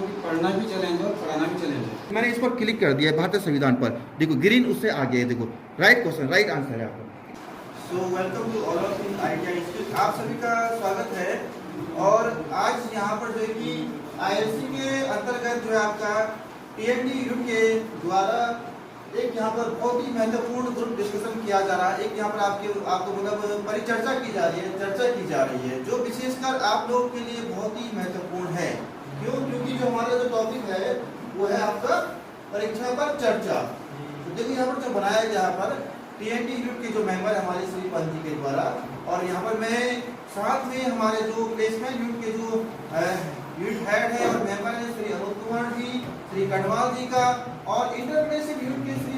कि पढ़ना भी चैलेंज है और पढ़ाना भी चैलेंज है। मैंने इस पर क्लिक कर दिया है भारतीय संविधान पर, देखो ग्रीन उससे आगे है, देखो राइट क्वेश्चन, राइट आंसर है आपका। So welcome to all of in ITI institute, आप सभी का स्वागत है। और आज यहाँ पर जो है कि आईएलसी के अंतर्गत जो है आपका टीएनडी यूनिट के द्वारा एक यहाँ पर बहुत ही महत्वपूर्ण ग्रुप डिस्कशन किया जा रहा है। एक यहाँ पर आपको मतलब परिचर्चा की जा रही है, चर्चा की जा रही है, जो विशेषकर आप लोगों के लिए बहुत ही महत्वपूर्ण है। क्यों? क्योंकि जो हमारा जो टॉपिक है वो है आपका परीक्षा पर चर्चा। तो देखिए यहाँ पर जो बनाया गया यहाँ पर टीएनडी यूनिट के जो मेंबर है हमारे श्री पंत जी के द्वारा, और यहाँ पर मैं साथ में हमारे जो प्लेसमेंट यूनिट के जो यूनिट हेड है और मेंबर है श्री अनूप कुमार जी, श्री कटवाल जी का, और इंटरप्रेसिव यूनिट के श्री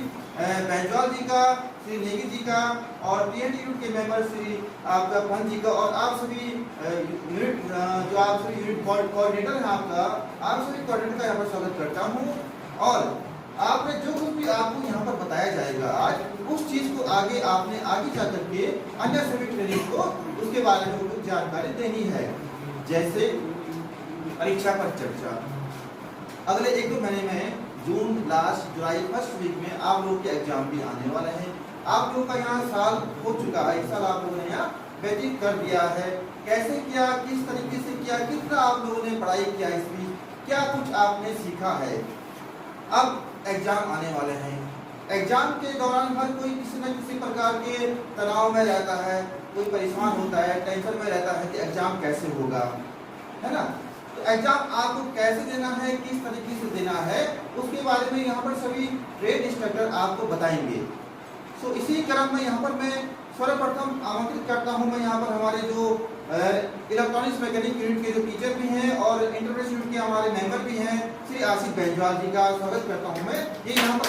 बैंजवाल जी का, श्री नेगी जी का, और टीएनडी यूनिट के मेंबर श्री आपका पंत जी का, और आप सभी यूनिट जो आप सभी यूनिट कोऑर्डिनेटर हैं आपका, आप सभी कोऑर्डिनेटर का यहाँ पर स्वागत करता हूँ। और आपने जो कुछ भी आपको यहाँ पर बताया जाएगा आज, उस चीज को आगे आपने आगे जा करके अन्य सभी ट्रेनिंग को उसके बारे में कुछ जानकारी देनी है। जैसे परीक्षा पर चर्चा अगले 1-2 महीने में जून लास्ट जुलाई फर्स्ट वीक में आप लोगों के एग्जाम भी आने वाले हैं। आप लोगों का यहाँ साल हो चुका है, 1 साल आप लोगों ने यहाँ व्यतीत कर दिया है। कैसे किया, किस तरीके से किया, कितना आप लोगों ने पढ़ाई किया, इसमें क्या कुछ आपने सीखा है। अब एग्जाम आने वाले हैं। एग्जाम के दौरान हर कोई किसी न किसी प्रकार के तनाव में रहता है, कोई परेशान होता है, टेंशन में रहता है कि एग्जाम कैसे होगा, है ना। तो एग्जाम आपको कैसे देना है, किस तरीके से देना है, उसके बारे में यहाँ पर सभी ट्रेड इंस्ट्रक्टर आपको बताएंगे। सो इसी क्रम में यहाँ पर मैं सर्वप्रथम आमंत्रित करता हूँ, मैं यहाँ पर हमारे जो इलेक्ट्रॉनिक्स मैकेनिक यूनिट के जो टीचर भी हैं और इंटरप्रेस यूनिट के हमारे मेंबर भी हैं, श्री आसिफ बैंजवाल जी का स्वागत करता हूं मैं। ये यहाँ पर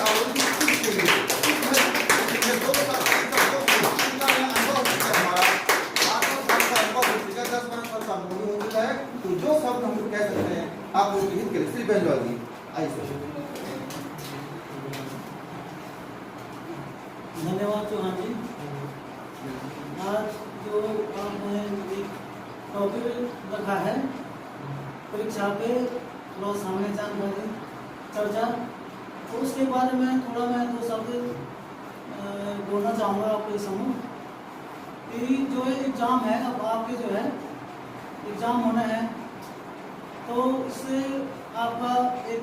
तो जो शब्द हम कह सकते हैं आप लोग लिख करें। श्री बैंजवाल जी आइए। धन्यवाद चौहान जी। आज जो आपने एक टॉपिक रखा है परीक्षा पे थोड़ा सामने जानकारी चर्चा, तो उसके बारे में थोड़ा मैं 2 शब्द बोलना चाहूँगा आपके समूह कि जो एग्ज़ाम है, अब आपके जो है एग्ज़ाम होना है, तो इससे आपका एक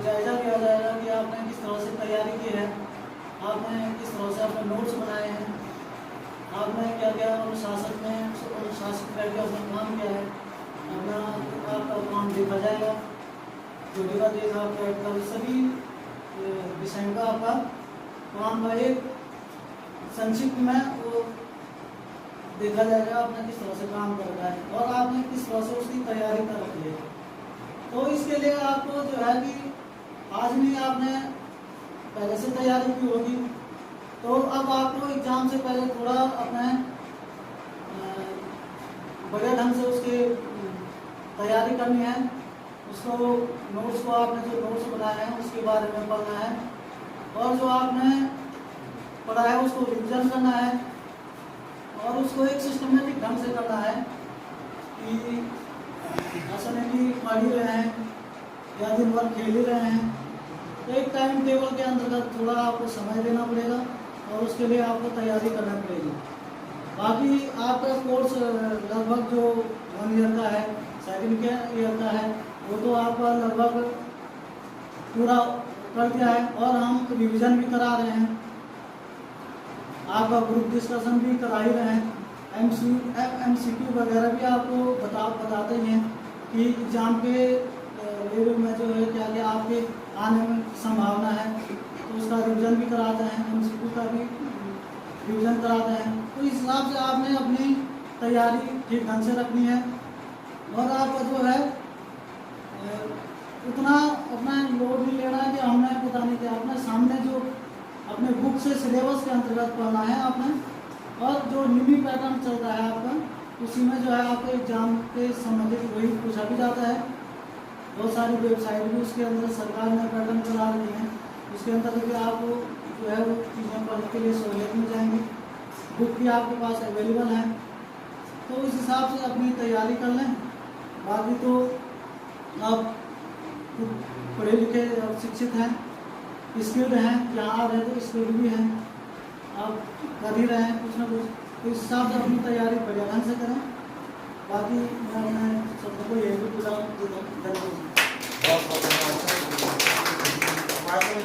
जायज़ा लिया जाएगा कि आपने किस तरह से तैयारी की है, आपने किस तरह से अपने नोट्स बनाए हैं, आपने क्या क्या अनुशासन करके अपना काम किया है, अपना आपका काम देखा जाएगा, जो देखा प्रैक्टिकल सभी विषयों का आपका काम का एक संक्षिप्त में वो देखा जाएगा, आपने किस तरह से काम कर रखा है और आपने किस तरह से उसकी तैयारी कर रखी है। तो इसके लिए आपको जो है कि आज नहीं आपने पहले से तैयारी की होगी, तो अब आपको एग्जाम से पहले थोड़ा अपने बढ़िया ढंग से उसकी तैयारी करनी है। उसको नोट्स को आपने जो नोट्स बनाए हैं उसके बारे में पढ़ना है, और जो आपने पढ़ा है उसको रिविजन करना है, और उसको एक सिस्टमेटिक ढंग से करना है कि ऐसा नहीं कि पढ़ ही रहे हैं या दिन भर खेल ही रहे हैं। तो एक टाइम टेबल के अंतर्गत थोड़ा आपको समय देना पड़ेगा और उसके लिए आपको तैयारी करना पड़ेगी। बाकी आपका कोर्स लगभग जो 1 ईयर का है, 2nd ईयर का है, वो तो आपका लगभग पूरा कर दिया है, और हम रिवीजन भी करा रहे हैं, आपका ग्रुप डिस्कशन भी करा ही रहे हैं, MCQ वगैरह भी आपको बताते हैं कि एग्जाम के लेवल में जो है क्या क्या आपके आने में संभावना है, तो उसका रिवीजन भी कराते हैं, MCQ का भी रिवीजन कराते हैं। तो इस हिसाब से आपने अपनी तैयारी ठीक ढंग से रखनी है, और आपका जो है उतना अपना लोड नहीं लेना है कि हमने पता नहीं क्या, अपने सामने जो अपने बुक से सिलेबस के अंतर्गत पढ़ना है आपने, और जो न्यू पैटर्न चल रहा है आपका उसी में जो है आपके एग्जाम के संबंधित वही पूछा भी जाता है। बहुत सारी वेबसाइट भी उसके अंदर सरकार ने पैटर्न चला रही हैं, उसके अंदर भी आप जो है वो चीज़ें पढ़ने के लिए सहूलियत मिल जाएंगी, बुक भी आपके पास अवेलेबल है। तो इस हिसाब से अपनी तैयारी कर लें। बाकी तो आप पढ़े लिखे और शिक्षित हैं, स्किल्ड हैं, यहाँ आ रहे तो स्किल्ड भी हैं, आप कर ही रहे हैं कुछ ना कुछ, तो इस हिसाब से अपनी तैयारी बढ़िया ढंग से करें। बाकी मैं सबको यही भी बुलाऊँ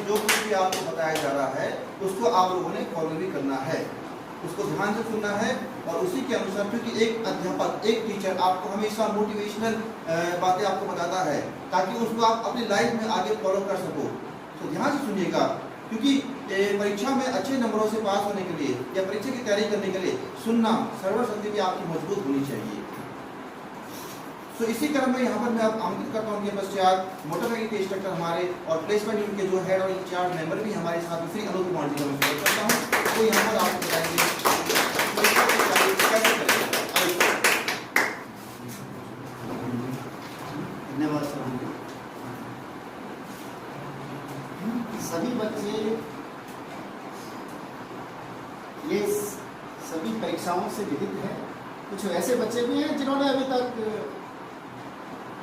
जो कुछ भी आपको बताया जा रहा है उसको आप लोगों ने फॉलो भी करना है, उसको ध्यान से सुनना है और उसी के अनुसार, क्योंकि एक अध्यापक एक टीचर आपको हमेशा मोटिवेशनल बातें आपको बताता है ताकि उसको आप अपनी लाइफ में आगे फॉलो कर सको। तो ध्यान से सुनिएगा, क्योंकि परीक्षा में अच्छे नंबरों से पास होने के लिए या परीक्षा की तैयारी करने के लिए सुनना सर्वशक्ति भी आपकी मजबूत होनी चाहिए। तो इसी क्रम में यहाँ पर मैं आप आमंत्रित करता हूँ कि पश्चात मोटर व्हीकल के इंस्ट्रक्टर हमारे और प्लेसमेंट यूनिट के जो हेड और इंचार्ज मेंबर भी हमारे साथ श्री अनूप कुमार जी को मैं स्वागत करता हूँ। वो यहाँ पर आपको बताएंगे कैसे करें। धन्यवाद सर। सभी बच्चे ये सभी परीक्षाओं से विदित हैं। कुछ ऐसे बच्चे भी हैं जिन्होंने अभी तक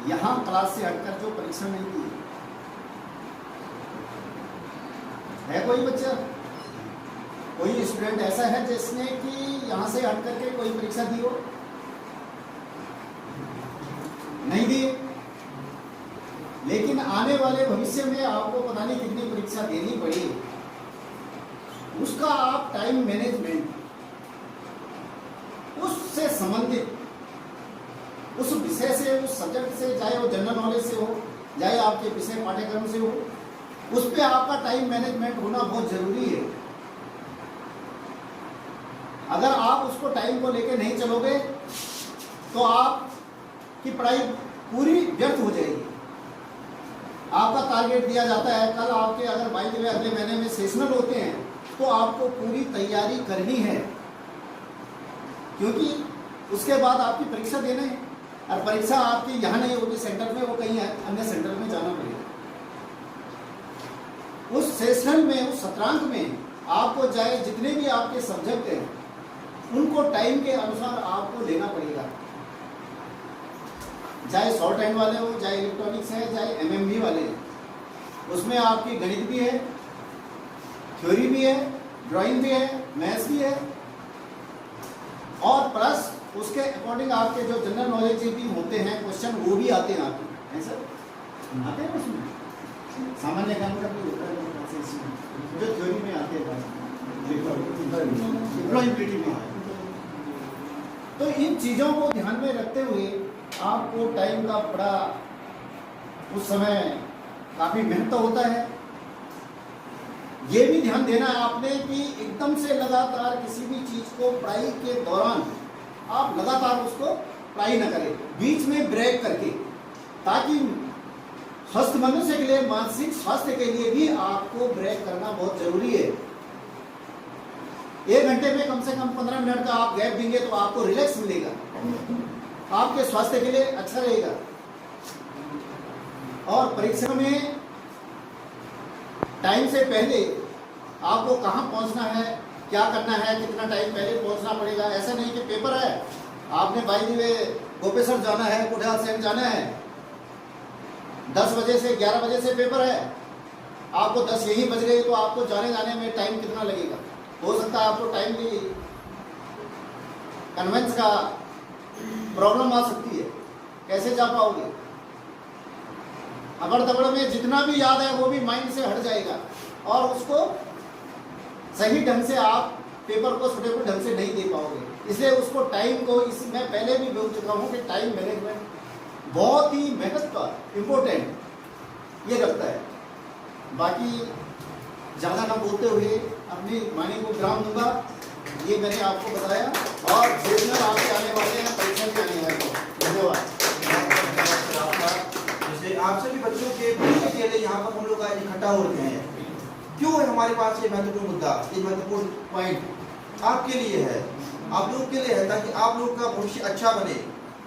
यहाँ क्लास से हटकर जो परीक्षा नहीं दी है। कोई बच्चा, कोई स्टूडेंट ऐसा है जिसने कि यहाँ से हटकर के कोई परीक्षा दी हो? नहीं दी। लेकिन आने वाले भविष्य में आपको पता नहीं कितनी परीक्षा देनी पड़ी, उसका आप टाइम मैनेजमेंट, उससे संबंधित उस विषय से, उस सब्जेक्ट से, चाहे वो जनरल नॉलेज से हो, चाहे आपके विषय पाठ्यक्रम से हो, उस पर आपका टाइम मैनेजमेंट होना बहुत जरूरी है। अगर आप उसको टाइम को लेकर नहीं चलोगे तो आपकी पढ़ाई पूरी व्यर्थ हो जाएगी। आपका टारगेट दिया जाता है, कल आपके अगर बाई द वे अगले महीने में सेशनल होते हैं तो आपको पूरी तैयारी करनी है, क्योंकि उसके बाद आपकी परीक्षा देना है और परीक्षा आपकी यहाँ नहीं होगी सेंटर में, वो कहीं अन्य सेंटर में जाना पड़ेगा। उस सेशनल में, उस सत्रांक में आपको चाहे जितने भी आपके सब्जेक्ट हैं उनको टाइम के अनुसार आपको लेना पड़ेगा। चाहे शॉर्ट हैंड वाले हो, चाहे इलेक्ट्रॉनिक्स है, चाहे एमएमबी वाले हैं, उसमें आपकी गणित भी है, थ्योरी भी है, ड्राइंग भी है, मैथ्स भी है और प्लस उसके अकॉर्डिंग आपके जो जनरल नॉलेज भी होते हैं क्वेश्चन, वो भी आते हैं आपके, है सर? आते हैं उसमें सामान्य ज्ञान का भी होता है जो थ्योरी में आते हैं, एम्प्लॉयबिलिटी में। तो इन चीज़ों को ध्यान में रखते हुए आपको टाइम का बड़ा उस समय काफ़ी महत्व होता है। ये भी ध्यान देना है आपने कि एकदम से लगातार किसी भी चीज़ को पढ़ाई के दौरान आप लगातार उसको पढ़ाई न करें, बीच में ब्रेक करके, ताकि स्वस्थ मनुष्य के लिए, मानसिक स्वास्थ्य के लिए भी आपको ब्रेक करना बहुत जरूरी है। 1 घंटे में कम से कम 15 मिनट का आप गैप देंगे तो आपको रिलैक्स मिलेगा, आपके स्वास्थ्य के लिए अच्छा रहेगा। और परीक्षा में टाइम से पहले आपको कहाँ पहुंचना है, क्या करना है, कितना टाइम पहले पहुंचना पड़ेगा। ऐसा नहीं कि पेपर है, आपने बाई द वे गोपेश्वर जाना है, कोठाल सेंट जाना है, 10 बजे से 11 बजे से पेपर है, आपको 10 यही बज गई तो आपको जाने में टाइम कितना लगेगा? हो सकता है आपको टाइम की कन्वेंस का प्रॉब्लम आ सकती है, कैसे जा पाओगे? अगड़ दगड़ में जितना भी याद है वो भी माइंड से हट जाएगा और उसको सही ढंग से आप पेपर को सुटेबल ढंग से नहीं दे पाओगे। इसलिए उसको टाइम को, इसमें पहले भी बोल चुका हूँ कि टाइम मैनेजमेंट बहुत ही मेहनत का इम्पोर्टेंट ये रखता है। बाकी ज़्यादा ना बोलते हुए अपनी वाणी को विराम दूंगा। ये मैंने आपको बताया और सेशनल आपके आने वाले हैं, परीक्षा भी आने वाले हैं। धन्यवाद। जैसे आप सभी बच्चों के भविष्य के लिए यहाँ पर हम लोग आज इकट्ठा हो रहे हैं, क्यों है हमारे पास ये महत्वपूर्ण मुद्दा, ये महत्वपूर्ण पॉइंट आपके लिए है, आप लोगों के लिए है, ताकि आप लोग का भविष्य अच्छा बने।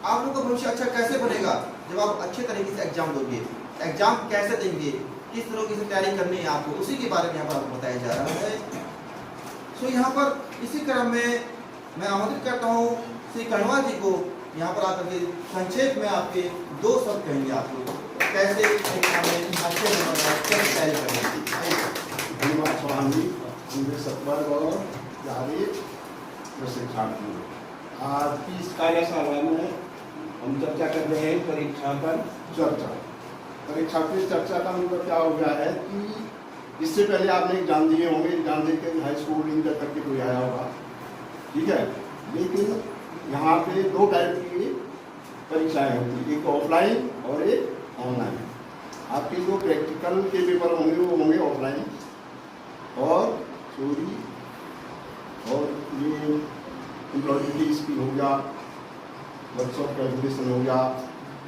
आप लोग का भविष्य अच्छा कैसे बनेगा? जब आप अच्छे तरीके से एग्जाम दोगे। एग्जाम कैसे देंगे, किस तरीके से तैयारी करनी है आपको, उसी के बारे में यहाँ पर आपको बताया जा रहा है। सो यहाँ पर इसी क्रम में मैं आमंत्रित करता हूँ श्री कणवा जी को यहाँ पर आकर के संक्षेप में आपके 2 शब्द कहेंगे आप लोग। कैसे परीक्षा में अच्छे नंबर आए, कैसे तैयारी करें? धन्यवाद स्वामी उनके सत्वर्ग और जारी प्रशिक्षार्थी। आज की इस कार्यशाला में हम चर्चा कर रहे हैं परीक्षा पर चर्चा। परीक्षा पे चर्चा का मतलब क्या हो गया है कि इससे पहले आपने एग्जाम दिए होंगे, एग्जाम दे के हाई स्कूल इंटर करके कोई आया होगा, ठीक है। लेकिन यहाँ पे दो टाइप की परीक्षाएं होती हैं, एक ऑफलाइन और एक ऑनलाइन। आपके जो प्रैक्टिकल के पेपर होंगे वो होंगे ऑफलाइन, और थ्योरी और ये एम्प्लॉयबिलिटी स्किल हो गया, वर्कशॉप कैलकुलेशन हो गया,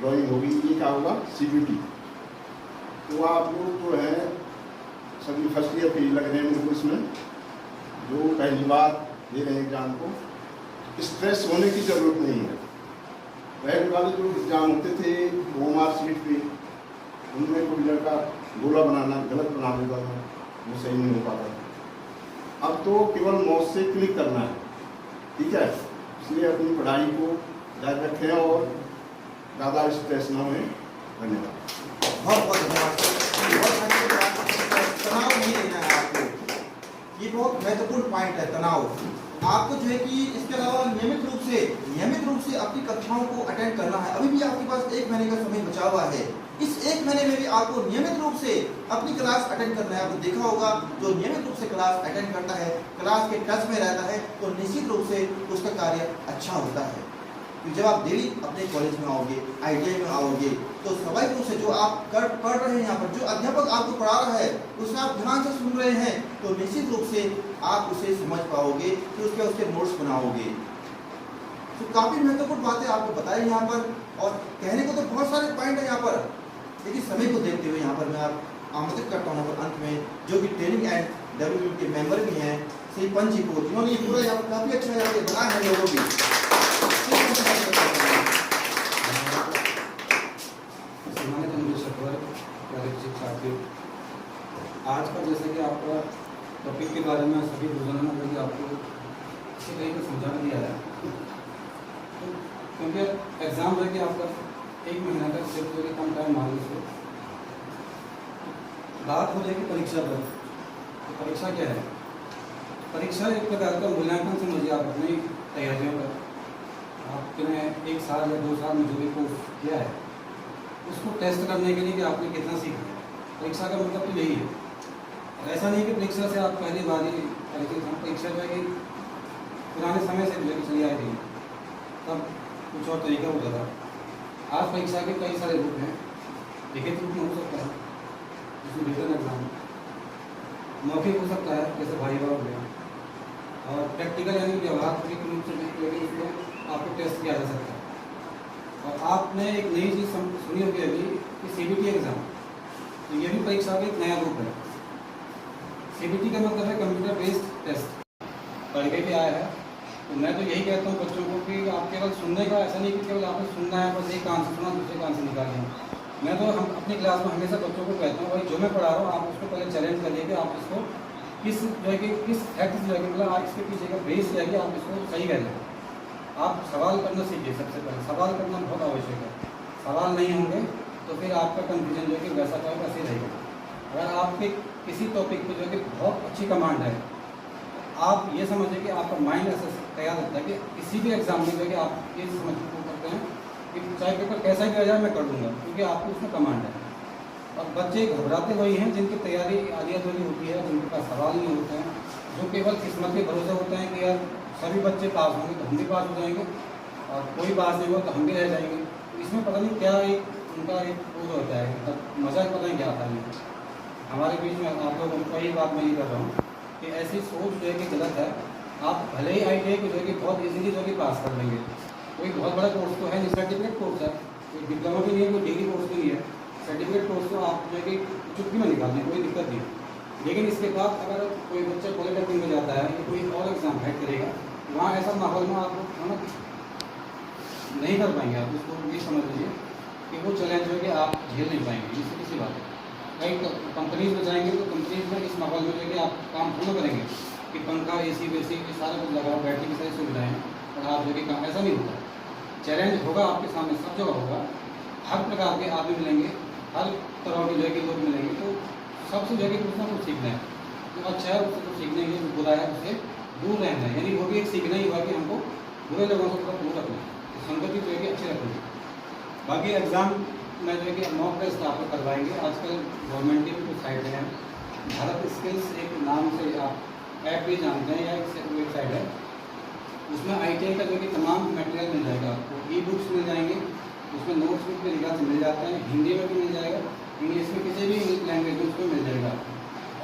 ड्राइंग होगी, ये क्या होगा CBT। तो आप लोग जो है सभी फर्स्ट ईयर पे लग रहे हैं मेरे को इसमें, जो पहली बार दे रहे हैं एग्जाम को, स्ट्रेस होने की ज़रूरत नहीं है। पहले वाले जो एग्जाम होते थे वो मार्कशीट पे उनमें कोई लड़का गोला बनाना गलत बना देता था, वो सही नहीं हो पाता था। अब तो केवल माउस से क्लिक करना है, ठीक है। इसलिए अपनी पढ़ाई को जारी रखें और ज़्यादा स्ट्रेस न होए। धन्यवाद। बहुत बहुत धन्यवाद सर। बहुत अच्छी बात, तनाव नहीं लेना है आपको, ये बहुत महत्वपूर्ण पॉइंट है तनाव। आपको जो है कि इसके अलावा नियमित रूप से अपनी कक्षाओं को अटेंड करना है। अभी भी आपके पास 1 महीने का समय बचा हुआ है। इस 1 महीने में भी आपको नियमित रूप से अपनी क्लास अटेंड करना है। आपने देखा होगा जो नियमित रूप से क्लास अटेंड करता है, क्लास के टच में रहता है, तो निश्चित रूप से उसका कार्य अच्छा होता है। तो जब आप डेली अपने कॉलेज में आओगे, ITI में आओगे, तो स्वाभाविक रूप से जो आप पढ़ रहे हैं, यहाँ पर जो अध्यापक आपको पढ़ा रहा है उसे आप ध्यान से सुन रहे हैं, तो निश्चित रूप से आप उसे समझ पाओगे, फिर उसके नोट्स बनाओगे। तो काफ़ी महत्वपूर्ण बातें आपको बताई यहाँ पर, और कहने को तो बहुत सारे पॉइंट है यहाँ पर, लेकिन समय को देखते हुए यहाँ पर मैं आप आमंत्रित करता हूँ अंत में, जो कि ट्रेनिंग एंड डेवलपमेंट के मेंबर भी हैं, श्री पंच जी को, जिन्होंने ये पूरा यहाँ पर काफ़ी अच्छा यहाँ पे बनाया है लोगों की। आज का जैसे कि आपका टॉपिक के बारे में सभी बुजुर्गों ने आपको इसी तरीके से समझा दिया है, तो क्योंकि एग्ज़ाम है कि आपका 1 महीना तक सिर्फ जो कम टाइम मान लीजिए। बात हो जाएगी परीक्षा पर। तो परीक्षा क्या है? परीक्षा एक प्रकार का मूल्यांकन समझिए आप अपनी तैयारियों का। आपने 1 साल या 2 साल में जो भी कोर्स किया है उसको टेस्ट करने के लिए कि आपने कितना सीखा। परीक्षा का मतलब तो यही है। ऐसा नहीं कि परीक्षा से आप पहली बार ही परिचित हैं। परीक्षा जो है कि पुराने समय से जो है चली आई थी, तब कुछ और तरीका होता था। आज परीक्षा के कई सारे रूप हैं। लिखित रूप में हो सकता है, जिसमें रिटन एग्जाम, मौखिक हो सकता है जैसे वाइवा हो गया, और प्रैक्टिकल यानी व्यवहारिक रूप से इसमें आपको टेस्ट किया जा सकता है। और आपने एक नई चीज़ सुनी होगी अभी कि CBT एग्ज़ाम, तो ये भी परीक्षा का एक नया रूप है। CBT का मतलब है कंप्यूटर बेस्ड टेस्ट। पढ़ के भी आया है, तो मैं तो यही कहता हूँ बच्चों को कि आप केवल सुनने का, ऐसा नहीं कि केवल आपने सुनना है बस एक आंसर सुना दूसरे का आंसर निकाल लें। मैं तो हम अपनी क्लास में हमेशा बच्चों को कहता हूँ भाई जो मैं पढ़ा रहा हूँ आप उसको पहले चैलेंज करिए कि आप इसको किस जो है कि किस फैक्ट जो है कि मतलब आप इसके पीछे का बेस जो है कि आप इसको सही कर लें। आप सवाल करना सीखिए। सबसे पहले सवाल करना बहुत आवश्यक है। सवाल नहीं होंगे तो फिर आपका कंफ्यूजन जो है कि वैसा का वैसे ही रहेगा। अगर आपके किसी टॉपिक पे जो है कि बहुत अच्छी कमांड है, आप ये समझिए कि आपका माइंड ऐसा तैयार होता है कि किसी भी एग्जाम में जो है कि आप ये समझ करते हैं कि चाहे पेपर कैसा भी आ जाए मैं कर दूँगा, क्योंकि आपको उसमें कमांड है। और बच्चे घबराते वही हैं जिनकी तैयारी आधी अधूरी होती है, जिनके पास सवाल नहीं होते हैं, जो केवल किस्मत के भरोसे होते हैं कि यार सभी बच्चे पास होंगे तो हम भी पास हो जाएंगे, और कोई पास नहीं हुआ तो हम भी रह जाएंगे। तो इसमें पता नहीं क्या एक उनका एक वो होता है, मतलब मज़ा पता नहीं क्या आता है। हमारे बीच में आप लोगों को कई बात मैं ये कर रहा हूँ कि ऐसी सोच जो है कि गलत है। आप भले ही ITI को जो है कि बहुत ईजीली जो है कि पास कर लेंगे, कोई बहुत बड़ा कोर्स तो है नहीं, सर्टिफिकेट कोर्स है, कोई डिप्लोमा भी नहीं है, कोई डिग्री कोर्स भी नहीं है। सर्टिफिकेट कोर्स तो आप जो है कि चुटकी में निकाल दें, कोई दिक्कत नहीं। लेकिन इसके बाद अगर कोई बच्चा पॉलिटेक्निक में जाता है या कोई और एग्जाम हैक करेगा, वहाँ ऐसा माहौल में आप है नहीं कर पाएंगे। आप इसको ये समझ लीजिए कि वो चैलेंज जो है कि आप झेल नहीं पाएंगे। इससे किसी बात है कई कंपनीज में जाएंगे तो कंपनीज में इस माहौल में जो है कि आप काम पूर्ण करेंगे कि पंखा AC वेसी ये सारा कुछ लगा, बैठने की सारी सुविधाएँ, और आप जो है कि काम ऐसा नहीं होता। चैलेंज होगा आपके सामने, सब जगह होगा, हर प्रकार के आदमी मिलेंगे, हर तरह के जो है कि लोग मिलेंगे, तो सबसे जो है कि कुछ ना कुछ सीखना है। तो अच्छा है, उससे कुछ सीखने के लिए बुरा है, उससे दूर रहना है, यानी वो भी एक सीखना ही हुआ कि हमको बुरे लोगों से थोड़ा दूर रखना है, तो संगति जो है कि अच्छी रखनी है। बाकी एग्ज़ाम में जो है कि मॉक टेस्ट आपको करवाएंगे। आजकल गवर्नमेंट की भी कुछ साइटें हैं, भारत स्किल्स एक नाम से आप ऐप भी जानते हैं, या एक वेबसाइट है, उसमें ITI का जो कि तमाम मटेरियल मिल जाएगा आपको। ई बुक्स मिल जाएंगे, उसमें नोट्स भी तरीका से मिल जाते हैं, हिंदी में भी मिल जाएगा, इंग्लिश में किसी भी लैंग्वेज में उसमें मिल जाएगा।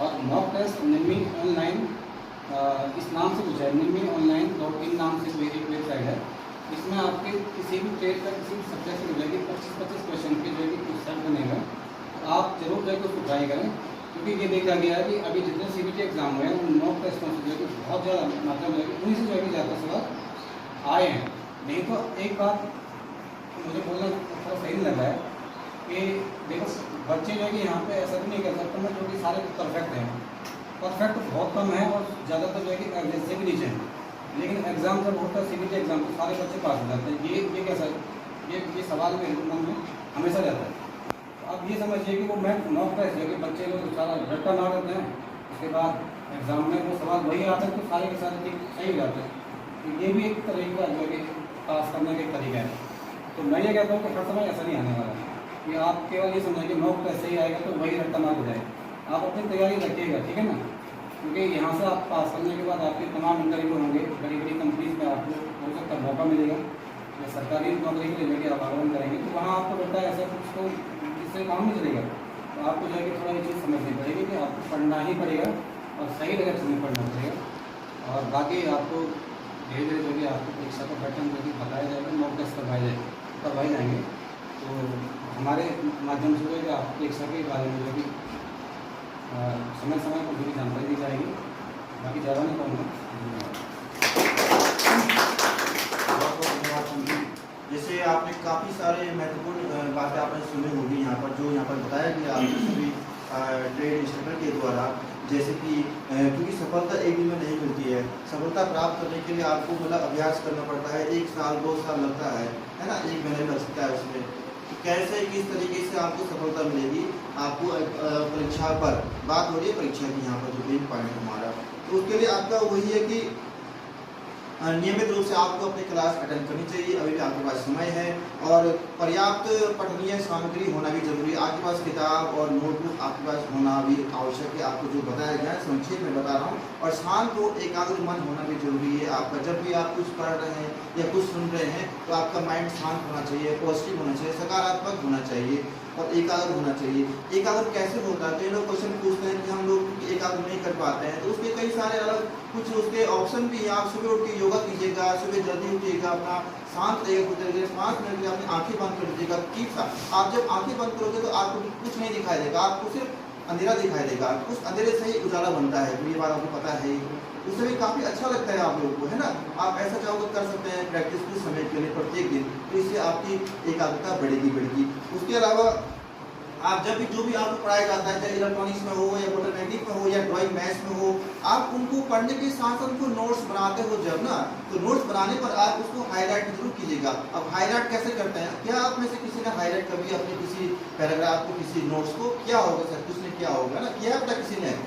और मॉक टेस्ट निम्मी ऑनलाइन इस नाम से पूछा है, nimmi.online.in नाम से मेरी वेबसाइट है। इसमें आपके किसी भी ट्रेड का किसी भी सब्जेक्ट से मिलेगी 25 क्वेश्चन के जो है कि क्वेश्चन बनेगा, तो आप जरूर जो है कि उसको ट्राई करें, क्योंकि ये देखा गया है कि अभी जितने CBT एग्जाम हुए हैं उन मॉक टेस्टों से जो है कि बहुत ज़्यादा मात्रा में उन्हीं से जो है कि ज़्यादा सवाल आए हैं। नहीं तो एक बात मुझे बोलना थोड़ा सही नहीं लगा है कि देखो बच्चे जो है कि यहाँ पे ऐसा भी नहीं कर सकते मैं जो कि सारे परफेक्ट हैं, परफेक्ट बहुत कम है और ज़्यादातर जो है कि एवरेज से भी नीचे हैं। लेकिन एग्ज़ाम जब होता है CBT एग्जाम तो सारे बच्चे पास हो जाते हैं। ये कैसा ये सवाल मेरे मन में हमेशा रहता है। अब ये समझिए कि वो मैं मॉक टेस्ट है कि बच्चे लोग सारा रट्टा मार देते हैं, उसके बाद एग्जाम में वो सवाल वही आते हैं तो सारे के सारे ठीक सही हो जाते हैं। तो ये भी एक तरीका जो है कि पास करने का एक तरीका है। तो मैं ये कहता हूँ कि हर समय ऐसा नहीं आने वाला कि आप केवल ये समझें कि मॉक टेस्ट सही आएगा तो वही रट्टा मार हो जाए। आप अपनी तैयारी रखिएगा, ठीक है ना, क्योंकि यहाँ से आप पास करने के बाद आपके तमाम इंटरव्यू होंगे, बड़ी बड़ी कंपनीज में आपको हो सकता है मौका मिलेगा, या सरकारी नौकरी के लिए आप आवेदन करेंगे तो वहाँ आपको बेटा ऐसा कुछ तो इससे काम नहीं चलेगा। तो आपको जो है कि थोड़ा ये चीज़ समझनी पड़ेगी कि आपको पढ़ना ही पड़ेगा और सही डायरेक्शन में पढ़ना पड़ेगा। और बाकी आपको धीरे धीरे जो कि आपको परीक्षा का पैटर्न जो कि बताया जाएगा, मॉक टेस्ट करवाए जाएंगे। तो हमारे माध्यम से जो है कि आप परीक्षा के बारे में जो कि समय समय पर जो भी जानकारी दी जाएगी। बाकी ज़्यादा नहीं कहूँगा। जैसे आपने काफ़ी सारे महत्वपूर्ण बातें आपने सुनी होगी यहाँ पर, जो यहाँ पर बताया गया आपके सभी ट्रेड इंस्ट्रक्टर के द्वारा, जैसे कि क्योंकि सफलता एक दिन में नहीं मिलती है, सफलता प्राप्त करने के लिए आपको मतलब अभ्यास करना पड़ता है, 1 साल 2 साल लगता है ना, 1 महीने लग सकता है उसमें। तो कैसे किस तरीके से आपको सफलता मिलेगी, आपको परीक्षा पर बात हो रही है, परीक्षा की यहाँ पर जो मेन पॉइंट हमारा, तो उसके लिए आपका वही है कि नियमित रूप से आपको अपनी क्लास अटेंड करनी चाहिए। अभी भी आपके पास समय है और पर्याप्त पठनीय सामग्री होना भी जरूरी है। आपके पास किताब और नोटबुक आपके पास होना भी आवश्यक है। आपको जो बताया गया है संक्षेप में बता रहा हूँ। और शांत हो, एकाग्र मन होना भी जरूरी है आपका। जब भी आप कुछ पढ़ रहे हैं या कुछ सुन रहे हैं तो आपका माइंड शांत होना चाहिए, पॉजिटिव होना चाहिए, सकारात्मक होना चाहिए और एकाग्र होना चाहिए। एकाग्र कैसे होता है? कई लोग क्वेश्चन पूछते हैं कि हम लोग एकाग्र नहीं कर पाते हैं, तो उसके कई सारे अलग कुछ उसके ऑप्शन भी हैं। आप सुबह उठ के योगा कीजिएगा, सुबह जल्दी उठिएगा, अपना शांत रहेगा, कुछ देर 5 मिनट के लिए अपनी आंखें बंद कर दीजिएगा। ठीक सा आप जब आंखें बंद करोगे तो आपको कुछ नहीं दिखाई देगा, आपको सिर्फ अंधेरा दिखाई देगा। उस अंधेरे से ही उजाला बनता है, तो ये बात आपको पता है। उससे भी काफ़ी अच्छा लगता है आप लोगों को, है ना। आप ऐसा चाहो तो कर सकते हैं प्रैक्टिस कुछ समय के लिए प्रत्येक दिन, तो इससे आपकी एकाग्रता बढ़ेगी। उसके अलावा आप जब भी जो भी आपको पढ़ाया जाता है, चाहे इलेक्ट्रॉनिक्स में हो या मैथमेटिक्स में हो या ड्राइंग मैथ्स में हो, आप उनको पढ़ने के साथ साथ उनको नोट्स बनाते हो जब ना, तो नोट्स बनाने पर आप उसको हाईलाइट जरूर कीजिएगा। अब हाईलाइट कैसे करते हैं? क्या आप में से किसी ने हाईलाइट कभी अपने किसी पैराग्राफ को, किसी नोट्स को किया होगा? सर कुछ ने किया होगा ना, किया है किसी ने?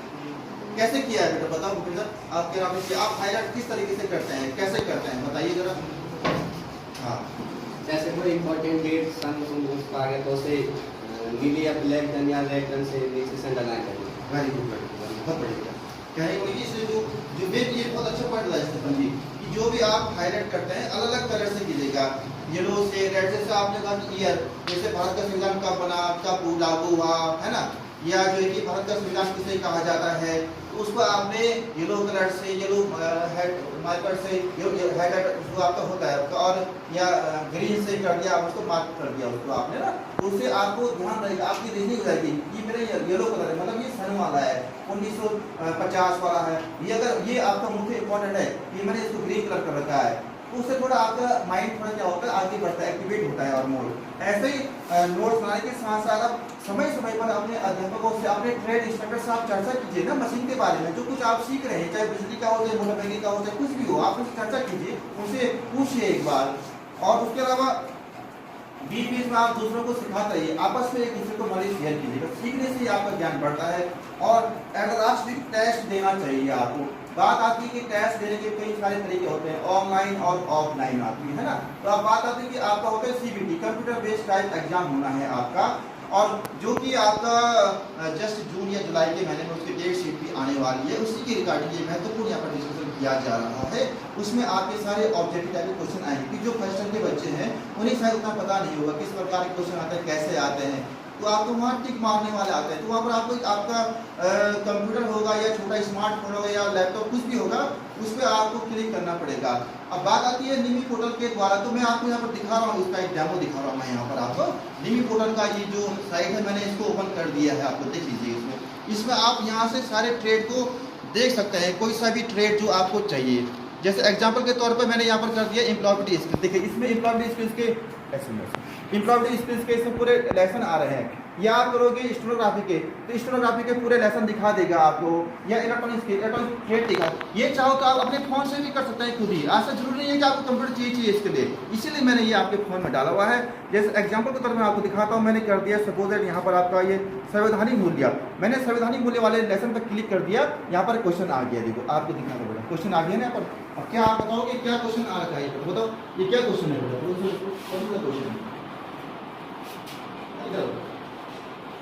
कैसे किया है बेटा, बताओ बेटा। आप कह रहा हूँ आप हाईलाइट किस तरीके से करते हैं, कैसे करते हैं, बताइए जरा। हाँ, जैसे कोई इम्पोर्टेंट डेट सन आ गया तो उसे नीली या ब्लैक पेन या रेड पेन से नीचे से अंडरलाइन करिए। वेरी गुड, बहुत बढ़िया। कहने को ये जो ये बहुत अच्छा पॉइंट है स्टीफन जी, कि जो भी आप हाईलाइट करते हैं अलग अलग कलर से कीजिएगा। येलो से, रेड से आपने कहा कि ईयर, जैसे भारत का संविधान कब बना, कब लागू हुआ, है ना, या जो है कि भारत का संविधान किसे कहा जाता है, तो उसको आपने येलो कलर से, येलो मार्कर से हाईलाइट जो आपका होता है, और या ग्रीन से कर दिया, आप उसको मार्क कर दिया उसको आपने ना, उससे आपको ध्यान रहेगा, आपकी रीजनिंग हो जाएगी। ये मेरा येलो कलर है, मतलब ये सन वाला है, 1950 वाला है। ये अगर ये आपका मुख्य इंपॉर्टेंट है, ये मैंने इसको ग्रीन कलर कर रखा है, उससे थोड़ा आपका माइंड थोड़ा क्या होता है, आगे बढ़ता है, एक्टिवेट होता है। और मोड ऐसे ही नोट्स बनाने के साथ साथ आप समय समय पर अपने अध्यापकों से, अपने ट्रेड इंस्ट्रक्टर से आप चर्चा कीजिए ना मशीन के बारे में, जो कुछ आप सीख रहे हैं, चाहे बिजली का हो, चाहे मोटरसाइकिल का हो, चाहे कुछ भी हो, आप उनसे चर्चा कीजिए, उनसे पूछिए एक बार। और उसके अलावा बीच बीच में आप दूसरों को सिखाते रहिए, आपस में एक दूसरे को नॉलेज शेयर कीजिएगा, सीखने से ही आपका ज्ञान बढ़ता है। और एट लास्ट भी टेस्ट देना चाहिए आपको। बात आती है कि टेस्ट देने के कई सारे तरीके होते हैं, ऑनलाइन और ऑफलाइन आती है ना। तो अब बात आती है कि आपका होता है CBT, computer based type exam होना है आपका, और जो कि आपका जस्ट जून या जुलाई के महीने में उसकी डेट शीट भी आने वाली है। उसी के रिगार्डिंग ये महत्वपूर्ण यहाँ पर डिस्कशन किया जा रहा है। उसमें आपके सारे ऑब्जेक्टिव टाइप के क्वेश्चन आएंगे कि जो फर्स्ट ईयर के बच्चे हैं उन्हें शायद उतना पता नहीं होगा किस प्रकार के क्वेश्चन आते हैं, कैसे आते हैं। तो आपको वहाँ टिक मारने वाले आते हैं, तो वहाँ पर आपको आपका कंप्यूटर होगा या छोटा स्मार्टफोन होगा या लैपटॉप कुछ भी होगा, उस पर आपको क्लिक करना पड़ेगा। अब बात आती है निमी पोर्टल के द्वारा, तो मैं आपको यहाँ पर दिखा रहा हूँ, उसका एक डेमो दिखा रहा हूँ मैं यहाँ पर आपको। निमी पोर्टल का ये जो साइट है मैंने इसको ओपन कर दिया है, आपको देख लीजिए। इसमें आप यहाँ से सारे ट्रेड को देख सकते हैं, कोई सा भी ट्रेड जो आपको चाहिए। जैसे एग्जांपल के तौर पर मैंने यहाँ पर कर दिया एम्प्लॉयबिलिटी स्किल्स। देखिए इसमें एम्प्लॉयबिलिटी स्किल्स के एम्प्लॉयबिलिटी स्किल्स के इसमें पूरे लेसन आ रहे हैं। या आप करोगे स्टेनोग्राफी के, तो स्टेनोग्राफी के पूरे लेसन दिखा देगा आपको, या इलेक्ट्रॉनिक्स के इलेक्ट्रॉनिक ट्रेड दिखा। ये चाहो तो आप अपने फोन से भी कर सकते हैं खुद ही, ऐसा जरूरी नहीं है कि आपको कंप्यूटर चाहिए इसके लिए, इसीलिए मैंने ये आपके फोन में डाला हुआ है। जैसे एग्जांपल के तौर पर मैं आपको दिखाता हूँ, मैंने कर दिया सपोज यहाँ पर आपका ये संवैधानिक मूल्य, मैंने संवैधानिक मूल्य वाले लेसन पर क्लिक कर दिया, यहाँ पर क्वेश्चन आ गया। देखो आपको दिखाना पड़ेगा, क्वेश्चन आ गया ना यहाँ पर। अब क्या आप बताओगे क्या क्वेश्चन आ रखा है, बताओ ये क्या क्वेश्चन है, क्वेश्चन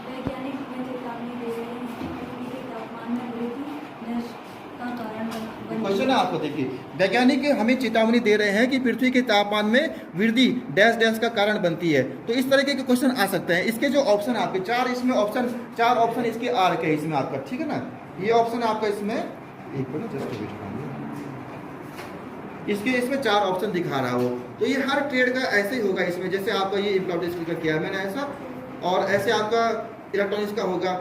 वैज्ञानिक हमें चेतावनी दे रहे हैं कि पृथ्वी के तापमान में वृद्धि नष्ट का कारण बन क्वेश्चन है आपको। देखिए वैज्ञानिक हमें चेतावनी दे रहे हैं कि पृथ्वी के तापमान में वृद्धि डैश डैश का कारण बनती है। तो इस तरीके के क्वेश्चन आ सकते हैं। इसके जो ऑप्शन आपके चार ऑप्शन इसके आ रखे हैं इसमें आपका, ठीक है ना। ये ऑप्शन आपका इसमें एक मिनट जस्ट वेट इसमें 4 ऑप्शन दिखा रहा हो। तो ये हर ट्रेड का ऐसे ही होगा इसमें, जैसे आपका ये एम्प्लॉयबिलिटी का किया है मैंने ऐसा, और ऐसे आपका इलेक्ट्रॉनिक्स का होगा।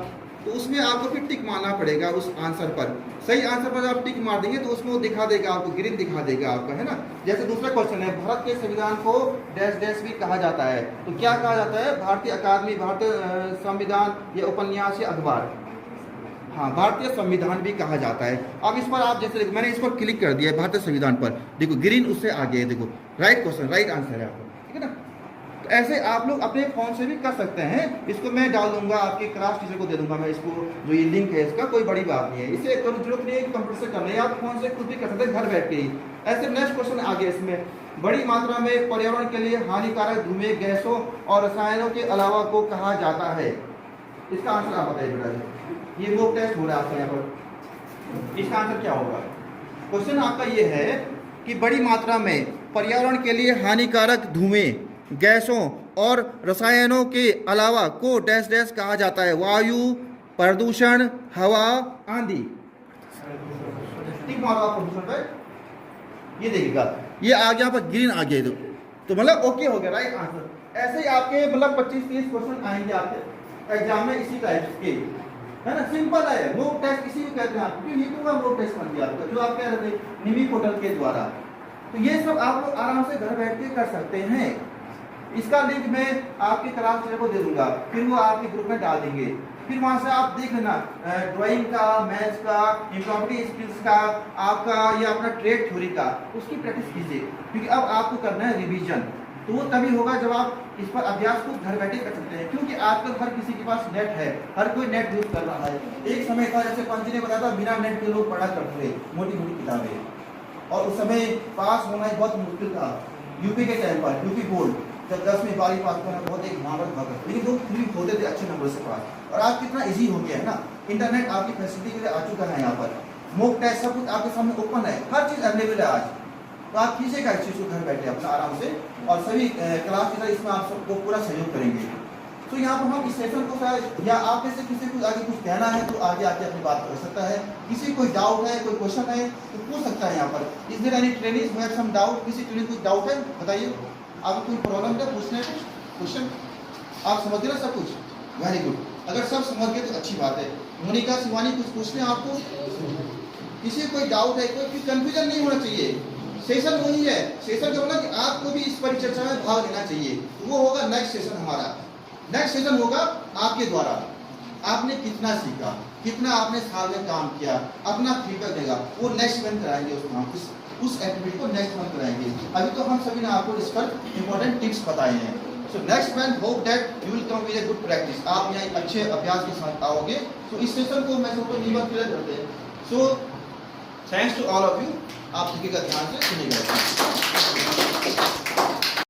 तो उसमें आपको फिर टिक मारना पड़ेगा उस आंसर पर। सही आंसर पर आप टिक मार देंगे तो उसमें वो दिखा देगा आपको, ग्रीन दिखा देगा आपका, है ना। जैसे दूसरा क्वेश्चन है, भारत के संविधान को डैश डैश भी कहा जाता है। तो क्या कहा जाता है, भारतीय अकादमी, भारतीय संविधान, या उपन्यास या अखबार। हाँ, भारतीय संविधान भी कहा जाता है। अब इस पर आप जैसे मैंने इस पर क्लिक कर दिया है भारतीय संविधान पर, देखो ग्रीन उससे आगे है, देखो राइट क्वेश्चन, राइट आंसर है आपको, ठीक है ना। तो ऐसे आप लोग अपने फोन से भी कर सकते हैं। इसको मैं डाल दूंगा, आपके क्लास टीचर को दे दूंगा मैं इसको, जो ये लिंक है इसका, कोई बड़ी बात नहीं है। इसे जरूरत नहीं है कि कंप्यूटर से करना है, आप फोन से खुद भी कर सकते हैं घर बैठ के ही। ऐसे नेक्स्ट क्वेश्चन आगे इसमें, बड़ी मात्रा में पर्यावरण के लिए हानिकारक धुएं, गैसों और रसायनों के अलावा को कहा जाता है। इसका आंसर आप बताइए बेटा। ये वो टेस्ट हो रहा है आपका यहाँ पर, इसका आंसर क्या होगा। क्वेश्चन आपका ये है कि बड़ी मात्रा में पर्यावरण के लिए हानिकारक धुएं, गैसों और रसायनों के अलावा को डैश डैश कहा जाता है। वायु प्रदूषण, हवा, आंधी। ठीक मारो आप प्रदूषण पे, ये देखिएगा ये आ गया पर ग्रीन आ गया, तो मतलब ओके हो गया, राइट आंसर। ऐसे ही आपके मतलब 25-30 क्वेश्चन आएंगे आपके एग्जाम में इसी टाइप के, है ना। सिंपल है, मॉक टेस्ट इसी को कहते हैं आप, क्योंकि नीटू का मॉक टेस्ट बन गया आपका, जो आप कह रहे थे निमी पोर्टल के द्वारा। तो ये सब आप लोग आराम से घर बैठ के कर सकते हैं। इसका लिंक मैं आपके क्लास टीचर को दे दूंगा, फिर वो आपके ग्रुप में डाल देंगे। फिर वहां से आप देख लेना ड्राइंग का, मैथ्स का, एम्प्लॉयबिलिटी स्किल्स का, आपका ये अपना ट्रेड थ्योरी का, उसकी प्रैक्टिस कीजिए, क्योंकि अब आपको करना है रिवीजन। तो वो तभी होगा जब आप इस पर अभ्यास को घर बैठे कर सकते हैं, क्योंकि आजकल हर किसी के पास नेट है, हर कोई नेट यूज कर रहा है। एक समय था, जैसे पंच ने बताया था, बिना नेट के लोग पढ़ा करते थे मोटी मोटी किताबें, और उस समय पास होना ही बहुत मुश्किल था। यूपी के टाइम पर, यूपी बोर्ड जब 10वीं 12वीं पास करना बहुत एक महावत भाग, लेकिन लोग फिर भी होते थे अच्छे नंबर से पास। और आज कितना इजी हो गया है ना, इंटरनेट आपकी फैसिलिटी के लिए आ चुका है। यहाँ पर मॉक टेस्ट सब कुछ आपके सामने ओपन है, हर चीज़ अवेलेबल है आज। तो आप कीजिएगा इस चीज़ को घर बैठे अपना आराम से, और सभी क्लास टीचर इसमें आप सबको पूरा सहयोग करेंगे। तो यहाँ पर हम इस सेशन को शायद, या आप में से किसी को आगे कुछ कहना है तो आगे आके अपनी बात कर सकता है। किसी कोई डाउट है, कोई क्वेश्चन है तो पूछ सकता है यहाँ पर। Is there any training have some doubt, किसी ट्रेनिंग कोई डाउट है बताइए, आपको कोई प्रॉब्लम है पूछने में क्वेश्चन, आप समझ रहे सब कुछ, वेरी गुड। अगर सब समझ गए तो अच्छी बात है। मोनिका, शिवानी कुछ पूछने आपको, किसी कोई डाउट है, कोई कंफ्यूजन नहीं होना चाहिए। सेशन वही है, सेशन का मतलब कि आपको भी इस परिचर्चा में भाग लेना चाहिए। वो होगा नेक्स्ट सेशन हमारा, नेक्स्ट सेशन होगा आपके द्वारा। आपने कितना सीखा, कितना आपने साल में काम किया, अपना फीडबैक देगा, वो नेक्स्ट मंथ कराएंगे उस काम, उस एक्टिविटी को नेक्स्ट मंथ कराएंगे। अभी तो हम सभी ने आपको इस पर इंपॉर्टेंट टिप्स बताए हैं। So next man, hope that you will come with a good practice. आप यहाँ अच्छे अभ्यास के साथ आओगे. So इस सेशन को मैं सबको लीवर क्लियर करते हैं. So thanks to all of you. आप सभी का ध्यान से सुनिएगा.